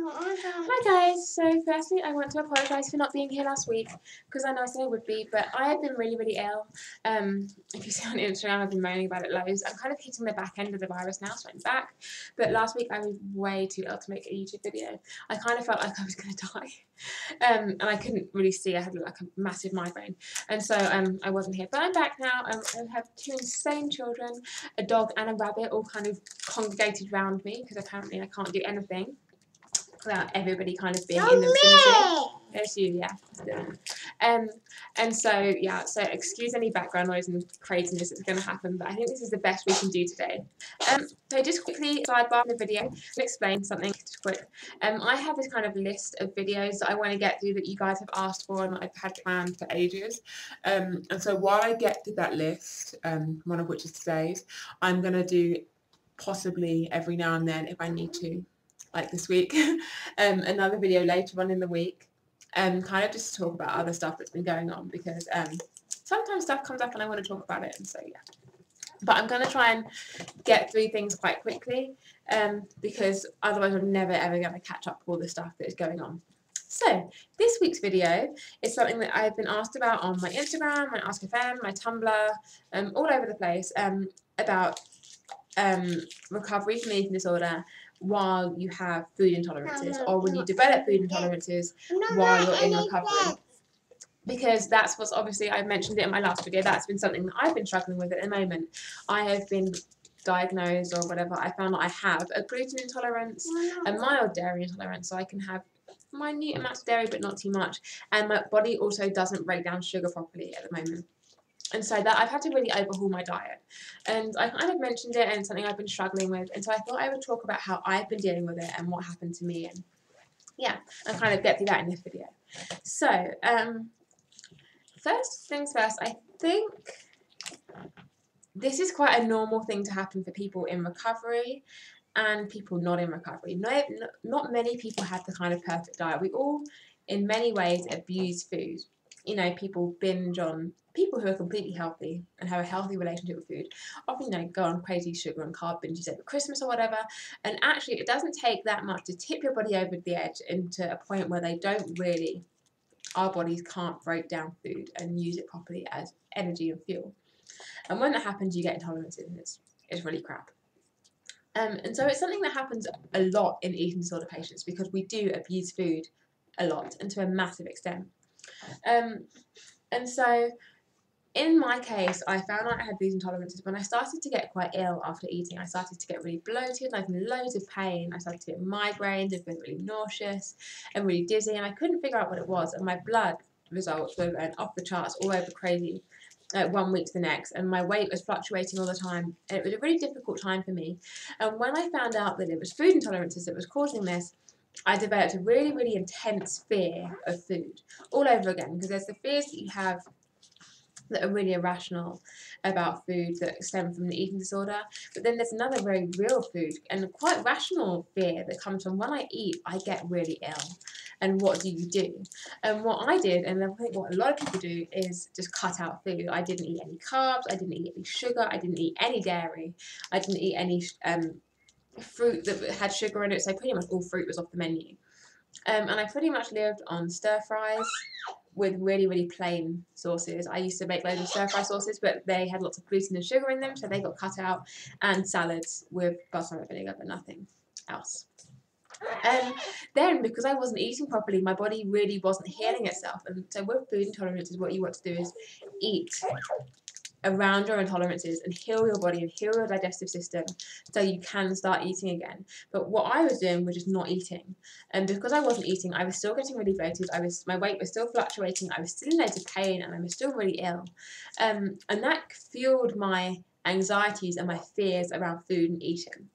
Hi guys, so firstly I want to apologise for not being here last week because I know I said I would be, but I have been really, really ill. If you see on Instagram, I've been moaning about it loads. I'm kind of hitting the back end of the virus now, so I'm back. But last week I was way too ill to make a YouTube video. I kind of felt like I was going to die. And I couldn't really see. I had like a massive migraine, and so I wasn't here. But I'm back now. I have two insane children, a dog and a rabbit, all kind of congregated around me because apparently I can't do anything without everybody kind of being in the vicinity. There's you, yeah. And so yeah, so excuse any background noise and craziness that's going to happen, but I think this is the best we can do today. So just quickly sidebar in the video and explain something just quick. I have this kind of list of videos that I want to get through that you guys have asked for and that I've had planned for ages. And so while I get to that list, one of which is today's, I'm going to do possibly every now and then if I need to, like this week, another video later on in the week, kind of just to talk about other stuff that's been going on, because sometimes stuff comes up and I want to talk about it, and so yeah. But I'm going to try and get through things quite quickly, because otherwise I'm never ever going to catch up with all the stuff that is going on. So this week's video is something that I've been asked about on my Instagram, my Ask FM, my Tumblr, all over the place, about recovery from eating disorder while you have food intolerances, or when you develop food intolerances while you're in recovery. Because that's what's, obviously I mentioned it in my last video, that's been something that I've been struggling with at the moment. I have been diagnosed, or whatever, I found that I have a gluten intolerance, a mild dairy intolerance, so I can have minute amounts of dairy but not too much, and my body also doesn't break down sugar properly at the moment. And so that I've had to really overhaul my diet, and I kind of mentioned it, and it's something I've been struggling with, and so I thought I would talk about how I've been dealing with it and what happened to me, and yeah, and kind of get through that in this video. So first things first, I think this is quite a normal thing to happen for people in recovery and people not in recovery. Not many people have the kind of perfect diet. We all, in many ways, abuse food. You know, people binge on, people who are completely healthy and have a healthy relationship with food often, you know, go on crazy sugar and carb binges over Christmas or whatever, and actually it doesn't take that much to tip your body over the edge into a point where they don't really, our bodies can't break down food and use it properly as energy and fuel. And when that happens, you get intolerances, and it's really crap. And so it's something that happens a lot in eating disorder patients, because we do abuse food a lot and to a massive extent. And so in my case, I found out I had these intolerances when I started to get quite ill after eating. I started to get really bloated, I had loads of pain, I started to get migraines, I've been really nauseous and really dizzy, and I couldn't figure out what it was, and my blood results were off the charts, all over crazy, 1 week to the next, and my weight was fluctuating all the time, and it was a really difficult time for me. And when I found out that it was food intolerances that was causing this, I developed a really, really intense fear of food all over again, because there's the fears that you have that are really irrational about food that stem from the eating disorder, but then there's another very real food and quite rational fear that comes from when I eat, I get really ill. And what do you do? And what I did, and I think what a lot of people do, is just cut out food. I didn't eat any carbs, I didn't eat any sugar, I didn't eat any dairy, I didn't eat any fruit that had sugar in it, so pretty much all fruit was off the menu. And I pretty much lived on stir fries with really, really plain sauces. I used to make loads of stir fry sauces, but they had lots of gluten and sugar in them, so they got cut out, and salads with balsamic vinegar, but nothing else. And then, because I wasn't eating properly, my body really wasn't healing itself. And so with food intolerances, what you want to do is eat around your intolerances and heal your body and heal your digestive system so you can start eating again. But what I was doing was just not eating, and because I wasn't eating, I was still getting really bloated, my weight was still fluctuating, I was still in loads of pain, and I was still really ill, and that fueled my anxieties and my fears around food and eating.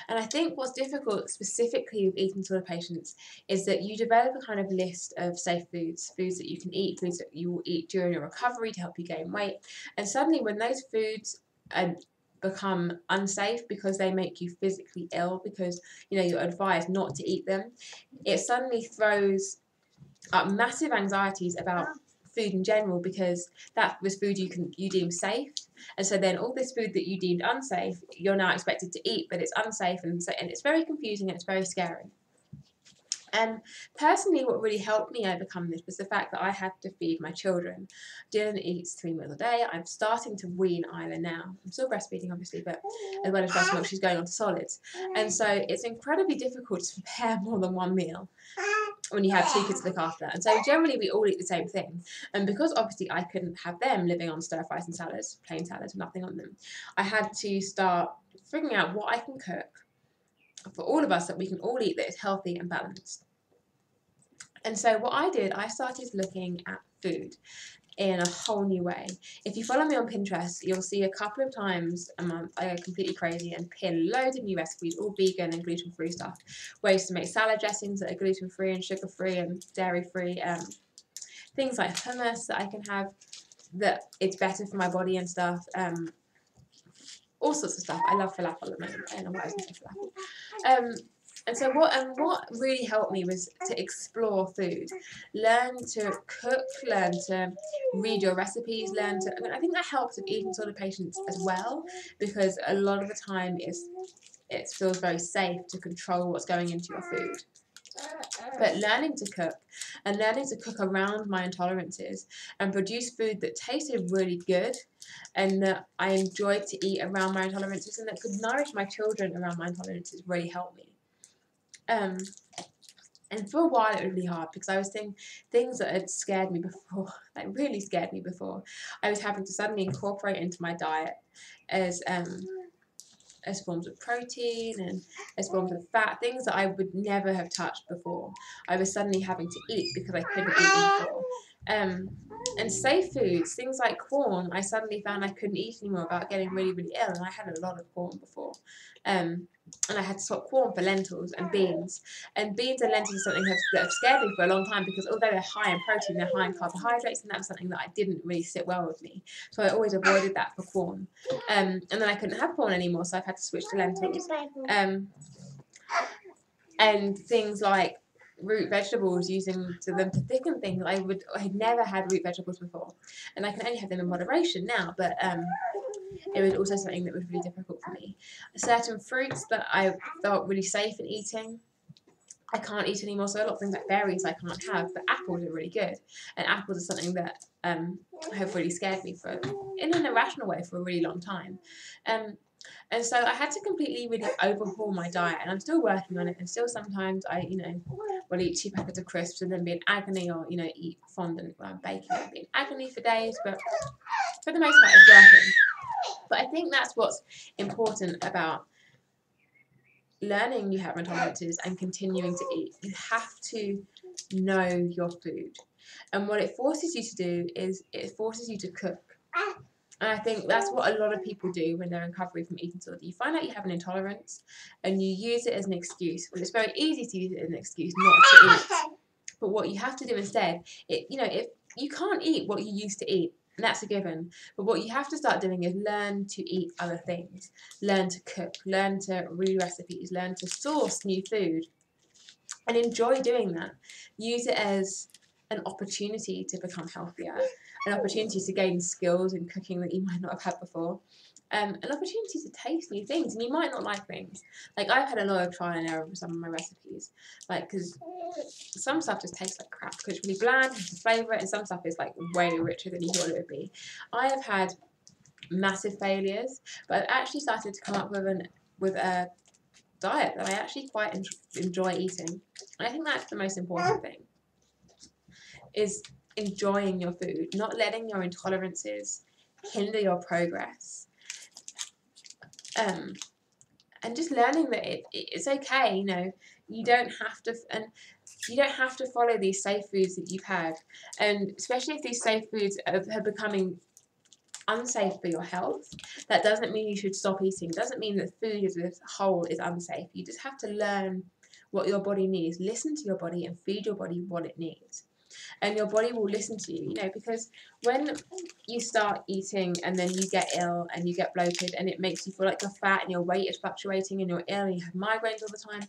And I think what's difficult specifically with eating disorder patients is that you develop a kind of list of safe foods, foods that you can eat, foods that you will eat during your recovery to help you gain weight. And suddenly when those foods become unsafe because they make you physically ill, because you know you're advised not to eat them, it suddenly throws up massive anxieties about food in general, because that was food you deem safe, and so then all this food that you deemed unsafe, you're now expected to eat, but it's unsafe, and it's very confusing and it's very scary. Personally, what really helped me overcome this was the fact that I had to feed my children. Dylan eats 3 meals a day. I'm starting to wean Isla now. I'm still breastfeeding, obviously, but as well as breast milk, she's going on to solids. And so it's incredibly difficult to prepare more than one meal when you have 2 kids to look after. And so generally we all eat the same thing. And because obviously I couldn't have them living on stir fries and salads, plain salads with nothing on them, I had to start figuring out what I can cook for all of us that we can all eat that is healthy and balanced. And so what I did, I started looking at food in a whole new way. If you follow me on Pinterest, you'll see a couple of times a month I go completely crazy and pin loads of new recipes, all vegan and gluten-free stuff. Ways to make salad dressings that are gluten-free and sugar-free and dairy-free. Things like hummus that I can have that it's better for my body and stuff. All sorts of stuff. I love falafel at the moment. I don't know why I was going to say falafel. And so what really helped me was to explore food, learn to cook, learn to read your recipes, learn to. I mean, I think that helps with eating disorder patients as well, because a lot of the time it feels very safe to control what's going into your food. But learning to cook and learning to cook around my intolerances and produce food that tasted really good and that I enjoyed to eat around my intolerances and that could nourish my children around my intolerances really helped me. And for a while it was really hard because I was seeing things that had scared me before, like really scared me before. I was having to suddenly incorporate into my diet as forms of protein and as forms of fat, things that I would never have touched before. I was suddenly having to eat because I couldn't eat before. And safe foods, things like corn, I suddenly found I couldn't eat anymore without getting really, really ill, and I had a lot of corn before. And I had to swap corn for lentils and beans. And beans and lentils are something that have scared me for a long time because although they're high in protein, they're high in carbohydrates, and that was something that I didn't really sit well with me. So I always avoided that for corn. And then I couldn't have corn anymore, so I've had to switch to lentils. And things like root vegetables, using them to thicken things. I had never had root vegetables before, and I can only have them in moderation now, but it was also something that was really difficult for me. Certain fruits that I felt really safe in eating, I can't eat anymore. So a lot of things like berries I can't have, but apples are really good, and apples are something that have really scared me for in an irrational way for a really long time. And so I had to completely really overhaul my diet, and I'm still working on it. And still sometimes I, will eat 2 packets of crisps and then be in agony, or eat fondant while I'm baking and be in agony for days. But for the most part, it's working. But I think that's what's important about learning you have intolerances and continuing to eat. You have to know your food, and what it forces you to do is it forces you to cook. And I think that's what a lot of people do when they're in recovery from eating disorder. You find out you have an intolerance and you use it as an excuse. Well, it's very easy to use it as an excuse not to eat. But what you have to do instead, if you can't eat what you used to eat, and that's a given. But what you have to start doing is learn to eat other things. Learn to cook, learn to read recipes, learn to source new food, and enjoy doing that. Use it as an opportunity to become healthier, an opportunity to gain skills in cooking that you might not have had before, an opportunity to taste new things. And you might not like things. Like, I've had a lot of trial and error with some of my recipes, because some stuff just tastes like crap because it's really bland, you can flavour it, and some stuff is like way richer than you thought it would be. I have had massive failures, but I've actually started to come up with a diet that I actually quite enjoy eating. And I think that's the most important thing, is enjoying your food, not letting your intolerances hinder your progress. And just learning that it's okay, you don't have to follow these safe foods that you've had, and especially if these safe foods are becoming unsafe for your health. That doesn't mean you should stop eating. It doesn't mean that food as a whole is unsafe. You just have to learn what your body needs, listen to your body, and feed your body what it needs. And your body will listen to you, because when you start eating and then you get ill and you get bloated and it makes you feel like you're fat and your weight is fluctuating and you're ill and you have migraines all the time,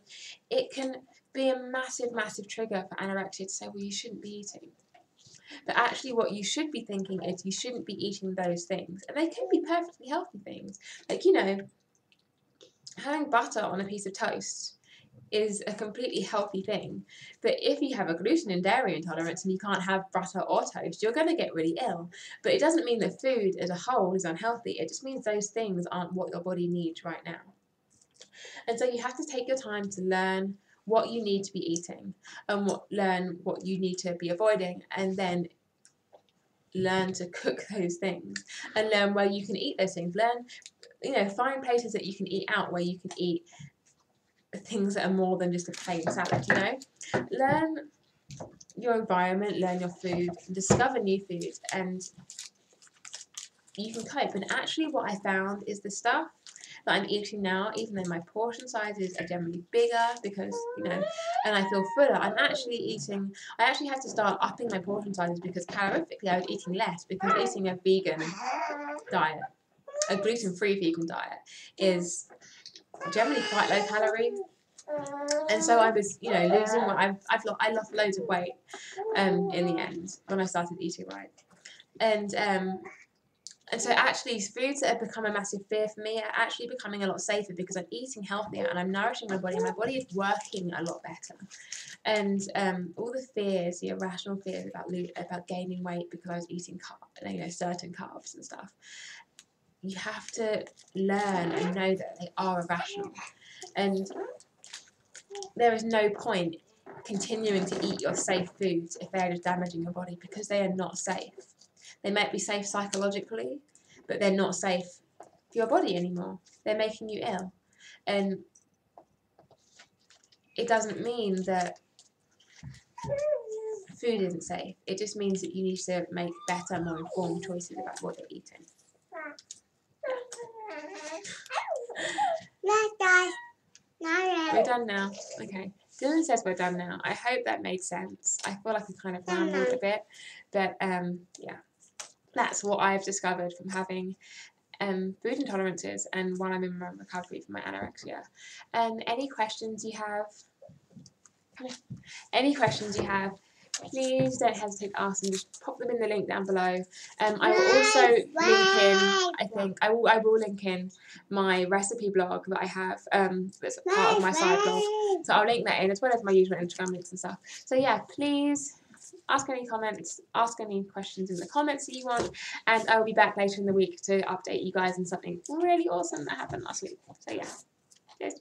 it can be a massive, massive trigger for anorexia to say, well, you shouldn't be eating. But actually what you should be thinking is you shouldn't be eating those things. And they can be perfectly healthy things. Like, having butter on a piece of toast is a completely healthy thing. But if you have a gluten and dairy intolerance and you can't have butter or toast, you're going to get really ill. But it doesn't mean that food as a whole is unhealthy. It just means those things aren't what your body needs right now. And so you have to take your time to learn what you need to be eating and learn what you need to be avoiding, and then learn to cook those things and learn where you can eat those things. Learn, find places that you can eat out where you can eat things that are more than just a plain salad. Learn your environment, learn your food, discover new foods, and you can cope. And actually what I found is the stuff that I'm eating now, even though my portion sizes are generally bigger because, and I feel fuller, I actually had to start upping my portion sizes because calorifically I was eating less, because eating a vegan diet, a gluten-free vegan diet, is generally quite low calorie. And so I was, losing I lost loads of weight in the end when I started eating right. And so actually foods that have become a massive fear for me are actually becoming a lot safer because I'm eating healthier and I'm nourishing my body, and my body is working a lot better. And all the fears, the irrational fears about gaining weight because I was eating certain carbs and stuff, you have to learn and know that they are irrational. And there is no point continuing to eat your safe foods if they are just damaging your body, because they are not safe. They might be safe psychologically, but they're not safe for your body anymore. They're making you ill. And it doesn't mean that food isn't safe. It just means that you need to make better, more informed choices about what you're eating. We're done now. Okay. Dylan says we're done now. I hope that made sense. I feel like I kind of rambled a bit, but yeah. That's what I've discovered from having food intolerances and while I'm in recovery from my anorexia. Any questions you have, please don't hesitate to ask them. Just pop them in the link down below. I will also link in, I will link in my recipe blog that I have, that's part of my side blog. So I'll link that in, as well as my usual Instagram links and stuff. So yeah, please ask any questions in the comments that you want, and I'll be back later in the week to update you guys on something really awesome that happened last week. So yeah, cheers.